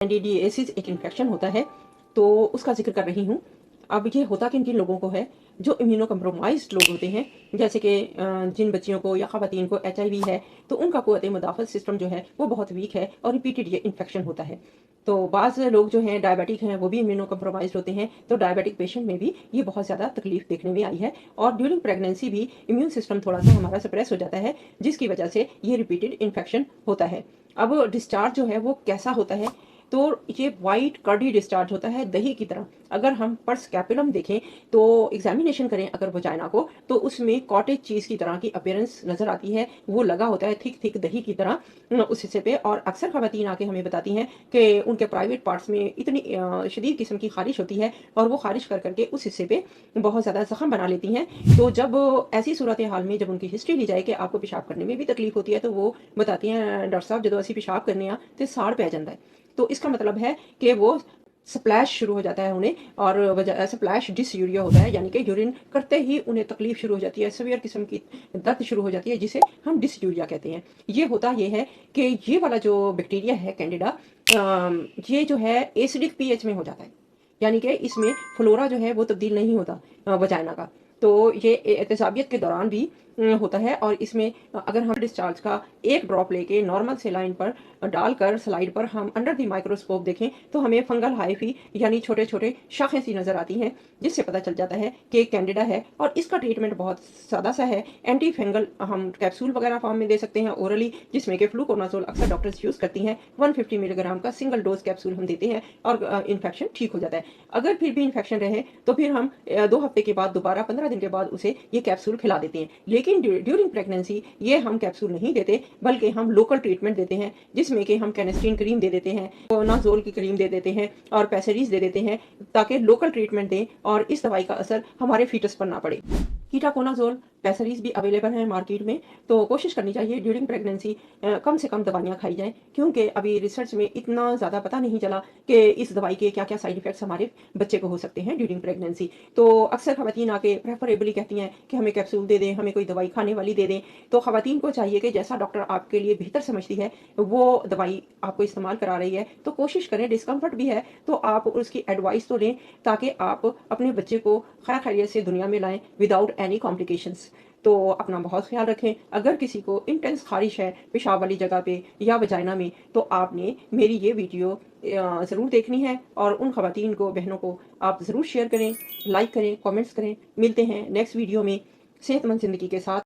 Candidiasis एक infection होता है, तो उसका ज़िक्र कर रही हूँ। अब ये होता किन-किन लोगों को है, जो इम्यूनो कम्प्रोमाइज़्ड लोग होते हैं, जैसे कि जिन बच्चियों को या ख़वातीन को एचआईवी है, तो उनका क़ुव्वत-ए-मुदाफ़अत सिस्टम जो है, वो बहुत वीक है और रिपीटेड ये इन्फेक्शन होता है। तो बाज़ लोग जो हैं डायबिटिक हैं, वो भी इम्यूनो कम्प्रोमाइज़्ड होते हैं, तो डायबिटिक पेशेंट में भी ये बहुत ज़्यादा तकलीफ़ देखने में आई है और ड्यूरिंग प्रेगनेंसी भी इम्यून सिस्टम थोड़ा-सा हमारा सप्रेस हो जाता है, जिसकी वजह से ये रिपीटेड इन्फेक्शन होता है। अब डिस्चार्ज जो है वो कैसा होता है, तो ये व्हाइट कर्डी डिस्चार्ज होता है दही की तरह। अगर हम पर स्कैपुलम देखें तो एग्जामिनेशन करें अगर वजाइना को, तो उसमें कॉटेज चीज़ की तरह की अपीयरेंस नज़र आती है, वो लगा होता है थिक थिक दही की तरह उस हिस्से पे। और अक्सर ख़वातीन आके हमें बताती हैं कि उनके प्राइवेट पार्ट्स में इतनी शदीद किस्म की ख़ारिश होती है और वो ख़ारिश कर करके उस हिस्से पे बहुत ज़्यादा ज़ख्म बना लेती हैं। तो जब ऐसी सूरत हाल में जब उनकी हिस्ट्री ली जाए कि आपको पेशाब करने में भी तकलीफ होती है, तो वो बताती हैं डॉक्टर साहब जदों असीं पेशाब करने आ ते साड़ पै जांदा है। तो इसका मतलब है कि वो स्प्लैश शुरू हो जाता है उन्हें और स्प्लैश डिसयूरिया होता है, यानी कि यूरिन करते ही उन्हें तकलीफ शुरू हो जाती है, सीवियर किस्म की दर्द शुरू हो जाती है, जिसे हम डिसयूरिया कहते हैं। ये होता ये है कि ये वाला जो बैक्टीरिया है कैंडिडा, ये जो है एसिडिक पीएच में हो जाता है, यानी कि इसमें फ्लोरा जो है वो तब्दील नहीं होता वजाइना का। तो ये एहतसाबियत के दौरान भी होता है और इसमें अगर हम डिस्चार्ज का एक ड्रॉप लेके नॉर्मल सेलाइन पर डालकर स्लाइड पर हम अंडर द माइक्रोस्कोप देखें, तो हमें फंगल हाइफी यानी छोटे-छोटे शाखें सी नज़र आती हैं, जिससे पता चल जाता है कि कैंडिडा है। और इसका ट्रीटमेंट बहुत सादा सा है। एंटी फंगल हम कैप्सूल वगैरह फॉर्म में दे सकते हैं ओरली, जिसमें कि फ्लूकोनाज़ोल अक्सर डॉक्टर्स यूज़ करती हैं। 150 मिलीग्राम का सिंगल डोज़ कैप्सूल हम देते हैं और इन्फेक्शन ठीक हो जाता है। अगर फिर भी इन्फेक्शन रहे, तो फिर हम 2 हफ्ते के बाद दोबारा 15 दिन के बाद उसे ये कैप्सूल खिला देते हैं। लेकिन ड्यूरिंग प्रेगनेंसी ये हम कैप्सूल नहीं देते, बल्कि हम लोकल ट्रीटमेंट देते हैं, जिसमें कि हम कैनेस्टीन क्रीम दे देते हैं, कोनाज़ोल की क्रीम दे देते हैं और पेसेरिस दे देते हैं, ताकि लोकल ट्रीटमेंट दें और इस दवाई का असर हमारे फीटस पर ना पड़े। कीटाकोनाज़ोल, पेसेरिस भी अवेलेबल हैं मार्केट में, तो कोशिश करनी चाहिए ड्यूरिंग प्रेगनेंसी कम से कम दवाइयाँ खाई जाएँ, क्योंकि अभी रिसर्च में इतना ज़्यादा पता नहीं चला कि इस दवाई के क्या-क्या साइड इफ़ेक्ट्स हमारे बच्चे को हो सकते हैं ड्यूरिंग प्रेगनेंसी। तो अक्सर ख़वातीन आके प्रेफरेबली कहती हैं कि हमें कैप्सूल दे दें, हमें कोई दवाई खाने वाली दे दें। तो ख़वातीन को चाहिए कि जैसा डॉक्टर आपके लिए बेहतर समझती है, वो दवाई आपको इस्तेमाल करा रही है, तो कोशिश करें, डिस्कम्फर्ट भी है, तो आप उसकी एडवाइस तो लें, ताकि आप अपने बच्चे को खैर खैरियत से दुनिया में लाएँ विदाउट एनी कॉम्प्लिकेशंस। तो अपना बहुत ख़्याल रखें। अगर किसी को इंटेंस ख़ारिश है पेशाब वाली जगह पे या वजाइना में, तो आपने मेरी ये वीडियो ज़रूर देखनी है और उन ख़वातीन को, बहनों को आप ज़रूर शेयर करें, लाइक करें, कमेंट्स करें। मिलते हैं नेक्स्ट वीडियो में सेहतमंद ज़िंदगी के साथ।